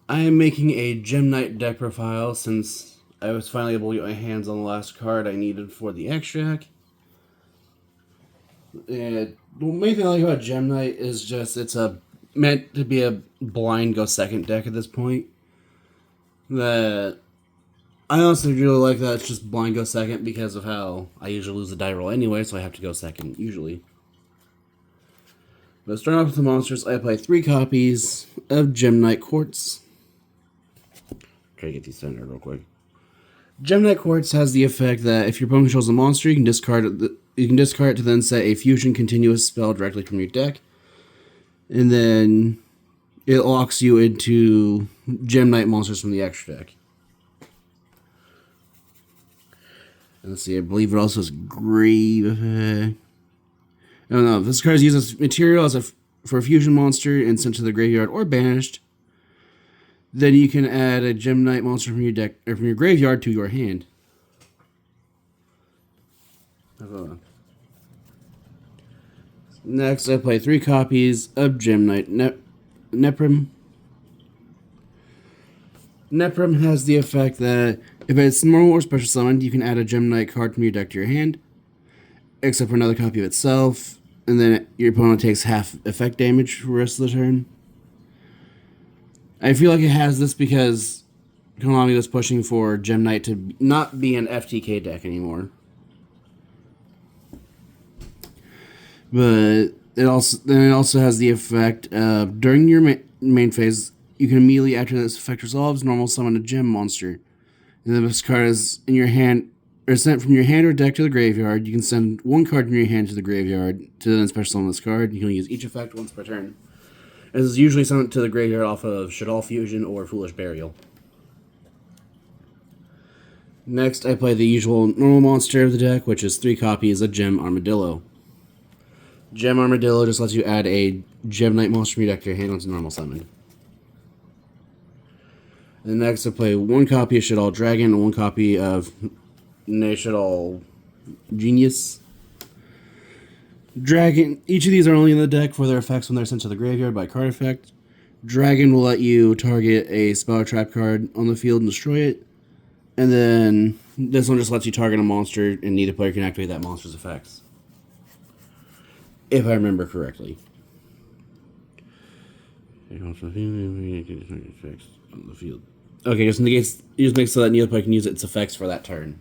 I am making a Gem Knight deck profile since I was finally able to get my hands on the last card I needed for the extract. And the main thing I like about Gem Knight is just it's a meant to be a blind go second deck at this point. That I honestly really like that it's just blind go second because of how I usually lose the die roll anyway, so I have to go second usually. But starting off with the monsters, I play 3 copies of Gem Knight Quartz. Try to get these centered real quick. Gem Knight Quartz has the effect that if your opponent controls a monster, you can discard it to then set a fusion continuous spell directly from your deck, and then it locks you into Gem Knight monsters from the extra deck. And let's see, I believe it also has Grave. I don't know. This card is used as material for a fusion monster and sent to the graveyard or banished. Then you can add a Gem Knight monster from your deck or from your graveyard to your hand. Next, I play 3 copies of Gem Knight Neprim. Neprim has the effect that if it's normal or special summoned, you can add a Gem Knight card from your deck to your hand, except for another copy of itself, and then your opponent takes half effect damage for the rest of the turn. I feel like it has this because Konami was pushing for Gem Knight to not be an FTK deck anymore. But it also has the effect of during your main phase, you can immediately after this effect resolves normal summon a gem monster. And then this card is in your hand or sent from your hand or deck to the graveyard. You can send 1 card from your hand to the graveyard to then special summon this card. You can use each effect once per turn. This is usually sent to the graveyard off of Shaddoll Fusion or Foolish Burial. Next, I play the usual normal monster of the deck, which is 3 copies of Gem Armadillo. Gem Armadillo just lets you add a Gem Knight monster from your deck to your hand once normal summon. And next, I play 1 copy of Shaddoll Dragon and 1 copy of Shaddoll Genius. Dragon. Each of these are only in the deck for their effects when they're sent to the graveyard by card effect. Dragon will let you target a spell or trap card on the field and destroy it. And then this one just lets you target a monster, and neither player can activate that monster's effects. If I remember correctly. On the field. Okay, just negates. You just make so that neither player can use its effects for that turn.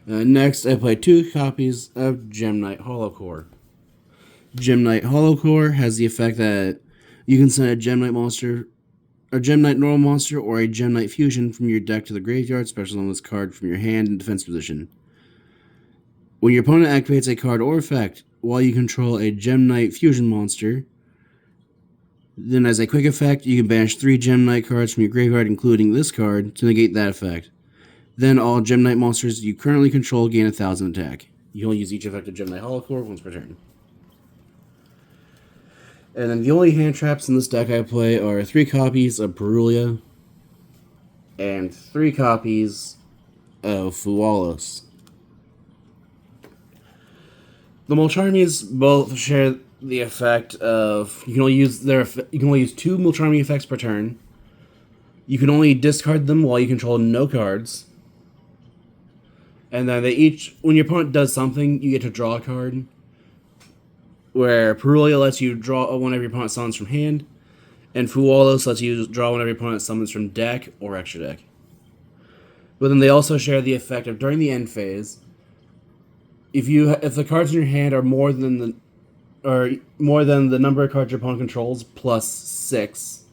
Next, I play 2 copies of Gem Knight Holocore. Gem Knight Holocore has the effect that you can send a Gem Knight monster, a Gem Knight normal monster, or a Gem Knight fusion from your deck to the graveyard, special on this card from your hand in defense position. When your opponent activates a card or effect while you control a Gem Knight fusion monster, then as a quick effect, you can banish 3 Gem Knight cards from your graveyard, including this card, to negate that effect. Then all Gem Knight monsters you currently control gain 1,000 attack. You only use each effect of Gem Knight Holocore once per turn. And then the only hand traps in this deck I play are 3 copies of Perulia and 3 copies of Fualos. The Molcharmies both share the effect of you can only use 2 Molcharmy effects per turn. You can only discard them while you control no cards. And then when your opponent does something, you get to draw a card. Where Perulia lets you draw one of your opponent's summons from hand, and Fualos lets you draw one of your opponent's summons from deck or extra deck. But then they also share the effect of during the end phase, if the cards in your hand are more than the number of cards your opponent controls plus 6,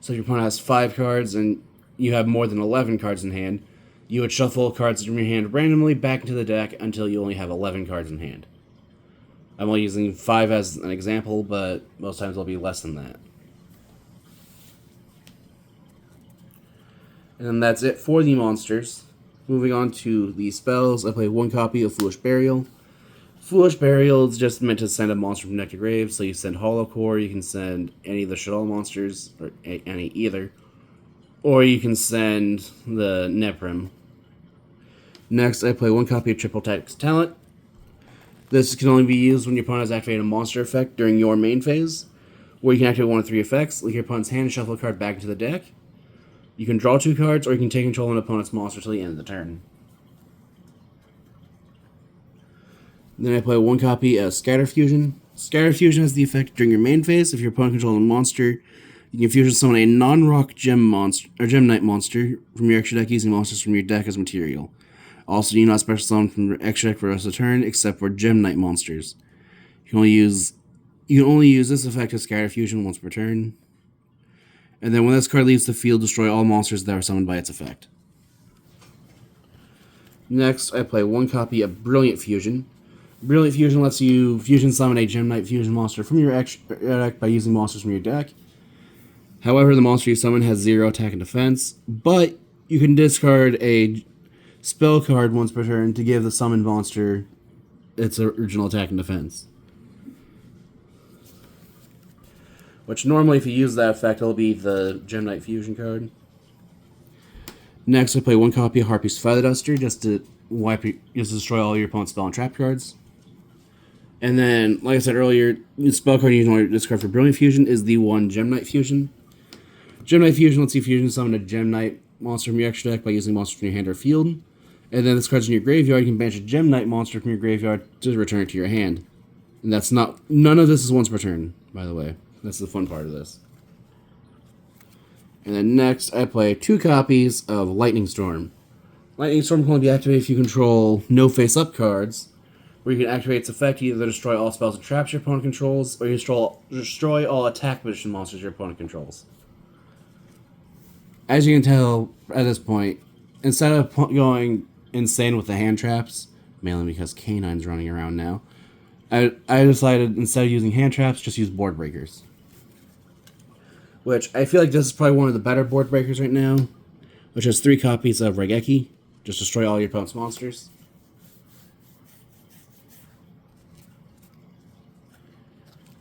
so if your opponent has 5 cards and you have more than 11 cards in hand, you would shuffle cards from your hand randomly back into the deck until you only have 11 cards in hand. I'm only using 5 as an example, but most times it'll be less than that. And then that's it for the monsters. Moving on to the spells, I play 1 copy of Foolish Burial. Foolish Burial is just meant to send a monster from deck to grave, so you send Holocore, you can send any of the Shaddoll monsters, or any either. Or you can send the Neprim. Next, I play 1 copy of Triple Text Talent. This can only be used when your opponent has activated a monster effect during your main phase. where you can activate one of 3 effects, leave your opponent's hand and shuffle a card back into the deck. You can draw 2 cards, or you can take control of an opponent's monster till the end of the turn. Then I play 1 copy of Scatter Fusion. Scatter Fusion has the effect during your main phase. If your opponent controls a monster, you can fusion summon a non-rock gem monster or Gem Knight monster from your extra deck using monsters from your deck as material. Also, you not special summon from your extra deck for the rest of the turn, except for Gem Knight monsters. You can only use this effect of Scatter Fusion once per turn. And then when this card leaves the field, destroy all monsters that are summoned by its effect. Next, I play 1 copy of Brilliant Fusion. Brilliant Fusion lets you fusion summon a Gem Knight fusion monster from your deck by using monsters from your deck. However, the monster you summon has 0 attack and defense, but you can discard a spell card once per turn to give the summoned monster its original attack and defense. Which normally, if you use that effect, it'll be the Gem Knight fusion card. Next, I play 1 copy of Harpy's Feather Duster just to destroy all your opponent's spell and trap cards. And then, like I said earlier, the spell card you can discard for Brilliant Fusion is the 1 Gem Knight Fusion. Gem Knight Fusion lets you fusion summon a Gem Knight monster from your extra deck by using monsters from your hand or field. And then this card's in your graveyard, you can banish a Gem Knight monster from your graveyard to return it to your hand. And none of this is once per turn, by the way. That's the fun part of this. And then next, I play 2 copies of Lightning Storm. Lightning Storm can only be activated if you control no face-up cards, where you can activate its effect to either destroy all spells and traps your opponent controls, or you destroy all attack position monsters your opponent controls. As you can tell at this point, instead of going insane with the hand traps, mainly because Canine's running around now, I decided instead of using hand traps, just use board breakers. Which I feel like this is probably one of the better board breakers right now, which has 3 copies of Raigeki. Just destroy all your opponent's monsters.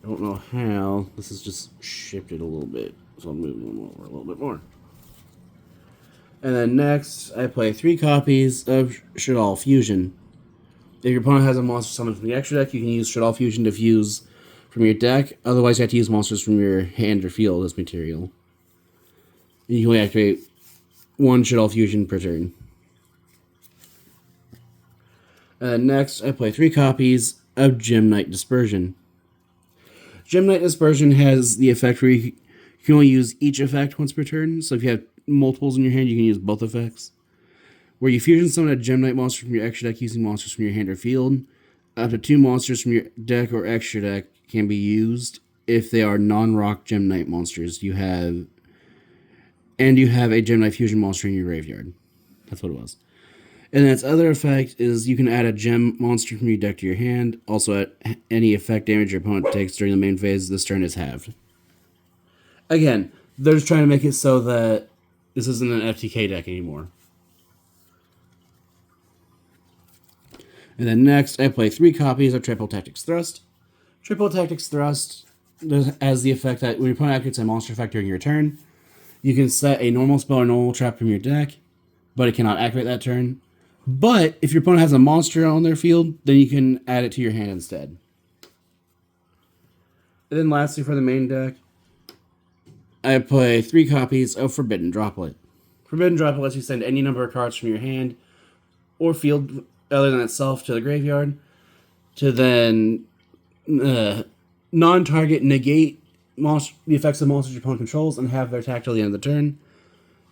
I don't know how. This is just shifted a little bit, so I'm moving them over a little bit more. And then next, I play 3 copies of Shaddoll Fusion. If your opponent has a monster summoned from the extra deck, you can use Shaddoll Fusion to fuse from your deck. Otherwise, you have to use monsters from your hand or field as material. And you can only activate 1 Shaddoll Fusion per turn. Next, I play 3 copies of Gem Knight Dispersion. Gem Knight Dispersion has the effect where you can only use each effect once per turn. So if you have multiples in your hand, you can use both effects. Where you fusion summon a Gem Knight monster from your extra deck using monsters from your hand or field. Up to 2 monsters from your deck or extra deck can be used if they are non-rock Gem Knight monsters you have a Gem Knight fusion monster in your graveyard. That's what it was. And its other effect is you can add a gem monster from your deck to your hand. Also, at any effect damage your opponent takes during the main phase, this turn is halved. Again, they're just trying to make it so that this isn't an FTK deck anymore. And then next, I play 3 copies of Triple Tactics Thrust. Triple Tactics Thrust has the effect that when your opponent activates a monster effect during your turn, you can set a normal spell or normal trap from your deck, but it cannot activate that turn. But if your opponent has a monster on their field, then you can add it to your hand instead. And then lastly, for the main deck, I play 3 copies of Forbidden Droplet. Forbidden Droplet lets you send any number of cards from your hand or field other than itself to the graveyard to then non-target negate the effects of monsters your opponent controls and have their attack till the end of the turn.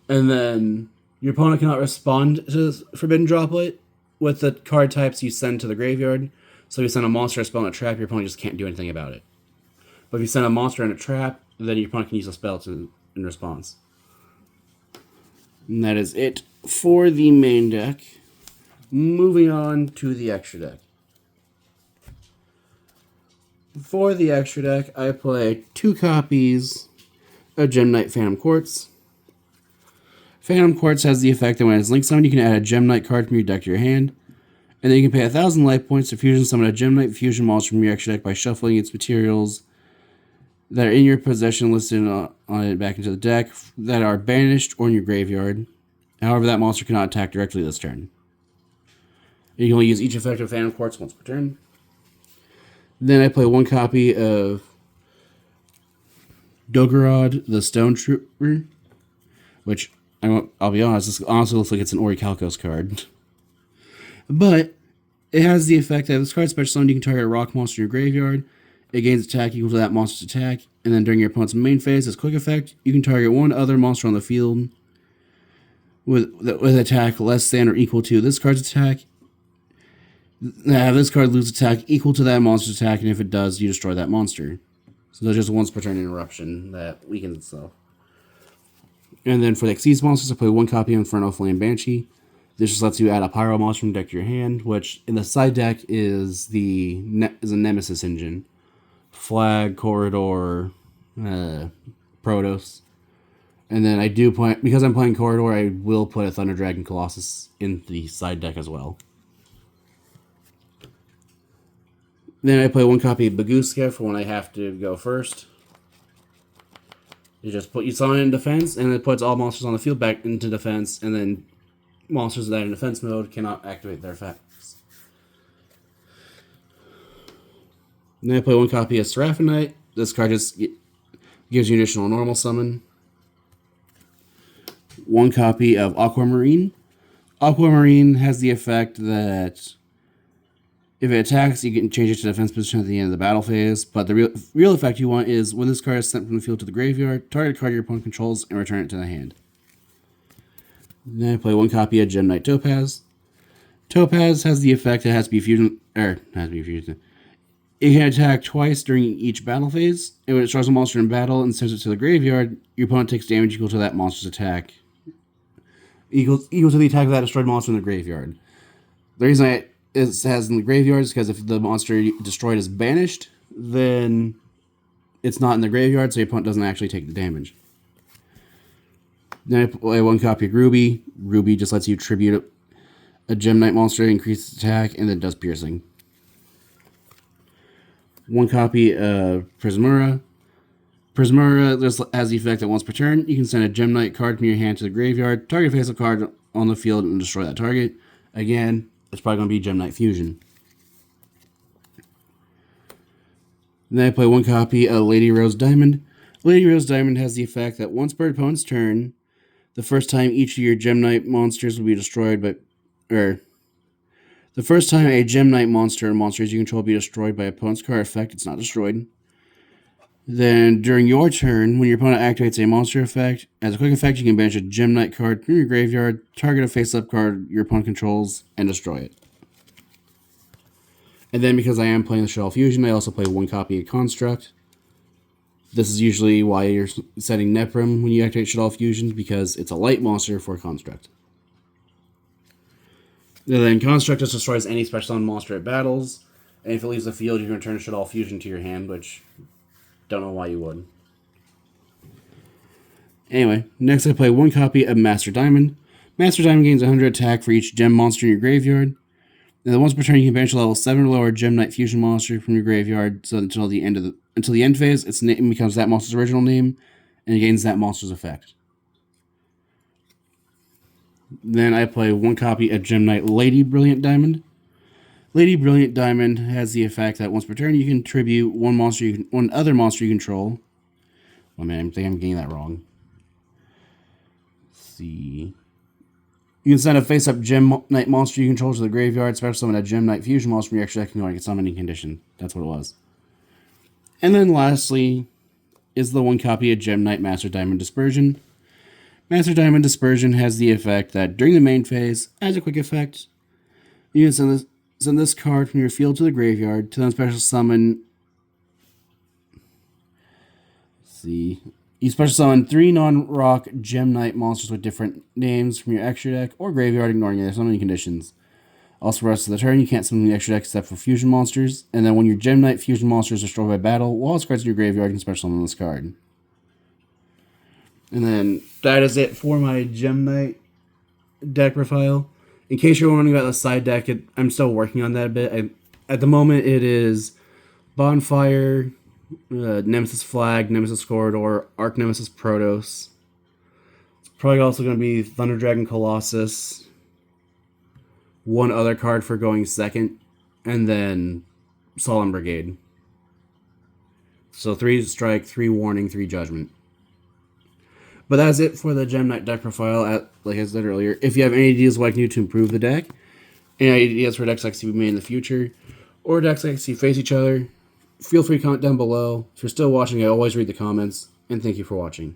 And then your opponent cannot respond to Forbidden Droplet with the card types you send to the graveyard. So if you send a monster, a spell, and a trap, your opponent just can't do anything about it. But if you send a monster and a trap, then your opponent can use a spell in response. And that is it for the main deck. Moving on to the extra deck. For the extra deck, I play 2 copies of Gem Knight Phantom Quartz. Phantom Quartz has the effect that when it's link summoned, you can add a Gem Knight card from your deck to your hand. And then you can pay 1,000 life points to fusion summon a Gem Knight fusion monster from your extra deck by shuffling its materials that are in your possession listed on it back into the deck that are banished or in your graveyard. However, that monster cannot attack directly this turn. You can only use each effect of Phantom Quartz once per turn. Then I play 1 copy of Doggerod, the Stone Trooper, which I'll be honest, this honestly looks like it's an Orichalcos card. But it has the effect that this card special summon, you can target a rock monster in your graveyard. It gains attack equal to that monster's attack, and then during your opponent's main phase, as quick effect, you can target one other monster on the field with attack less than or equal to this card's attack. Have this card lose attack equal to that monster's attack, and if it does, you destroy that monster. So there's just once per turn interruption that weakens itself. And then for the Xyz monsters, I play one copy of Inferno Flame Banshee. This just lets you add a Pyro monster from deck to your hand, which in the side deck is a Nemesis engine. Flag, Corridor, Protoss. And then I do play, because I'm playing Corridor, I will put a Thunder Dragon Colossus in the side deck as well. Then I play one copy of Baguska for when I have to go first. You summon it in defense, and it puts all monsters on the field back into defense, and then monsters that are in defense mode cannot activate their effects. And then I play one copy of Seraphonite. This card just gives you additional normal summon. One copy of Aquamarine. Aquamarine has the effect that if it attacks, you can change it to defense position at the end of the battle phase, but the real effect you want is when this card is sent from the field to the graveyard, target a card your opponent controls and return it to the hand. Then I play one copy of Gem Knight Topaz. Topaz has the effect that it has to be fusion. It can attack twice during each battle phase, and when it destroys a monster in battle and sends it to the graveyard, your opponent takes damage equal to that monster's attack. Equal to the attack of that destroyed monster in the graveyard. The reason it has in the graveyard is because if the monster destroyed is banished, then it's not in the graveyard, so your opponent doesn't actually take the damage. Then I play one copy of Ruby. Ruby just lets you tribute a Gem Knight monster, increase its attack, and then does piercing. One copy of Prismura. Prismura just has the effect that once per turn, you can send a Gem Knight card from your hand to the graveyard, target face a card on the field, and destroy that target. Again, it's probably going to be Gem Knight Fusion. Then I play one copy of Lady Rose Diamond. Lady Rose Diamond has the effect that once per opponent's turn, the first time each of your Gem Knight monsters will be destroyed the first time a Gem Knight monster or monsters you control will be destroyed by opponent's card effect, it's not destroyed. Then, during your turn, when your opponent activates a monster effect, as a quick effect, you can banish a Gem Knight card from your graveyard, target a face-up card your opponent controls, and destroy it. And then, because I am playing the Shuttle Fusion, I also play one copy of Construct. This is usually why you're setting Neprim when you activate Shuttle Fusion, because it's a light monster for Construct. And then Construct just destroys any special summon monster it battles, and if it leaves the field, you can return Shuttle Fusion to your hand, which don't know why you would. Anyway, next I play one copy of Master Diamond. Master Diamond gains 100 attack for each gem monster in your graveyard. And then once per turn, you can banish a level 7 or lower Gem Knight Fusion monster from your graveyard, so until the end phase, its name becomes that monster's original name, and it gains that monster's effect. Then I play one copy of Gem Knight Lady Brilliant Diamond. Lady Brilliant Diamond has the effect that once per turn you can tribute one other monster you control. Oh man, I think I'm getting that wrong. Let's see. You can send a face-up Gem Knight monster you control to the graveyard, special summon a Gem Knight Fusion monster from your extra deck and get summoning condition. That's what it was. And then lastly is the one copy of Gem Knight Master Diamond Dispersion. Master Diamond Dispersion has the effect that during the main phase, as a quick effect, you can send this card from your field to the graveyard to then special summon. Let's see. You special summon 3 non-rock Gem Knight monsters with different names from your extra deck or graveyard, ignoring their summoning conditions. Also, for the rest of the turn, you can't summon the extra deck except for fusion monsters. And then when your Gem Knight fusion monsters are destroyed by battle, while its cards in your graveyard, you can special summon this card. And then that is it for my Gem Knight deck profile. In case you're wondering about the side deck, I'm still working on that a bit. At the moment, it is Bonfire, Nemesis Flag, Nemesis Corridor, Arch Nemesis Protoss. It's probably also going to be Thunder Dragon Colossus, one other card for going second, and then Solemn Brigade. So 3 strike, 3 warning, 3 judgment. But that's it for the Gem Knight deck profile. Like I said earlier, if you have any ideas what I can do to improve the deck, any ideas for decks like to be made in the future, or decks like to face each other, feel free to comment down below. If you're still watching, I always read the comments, and thank you for watching.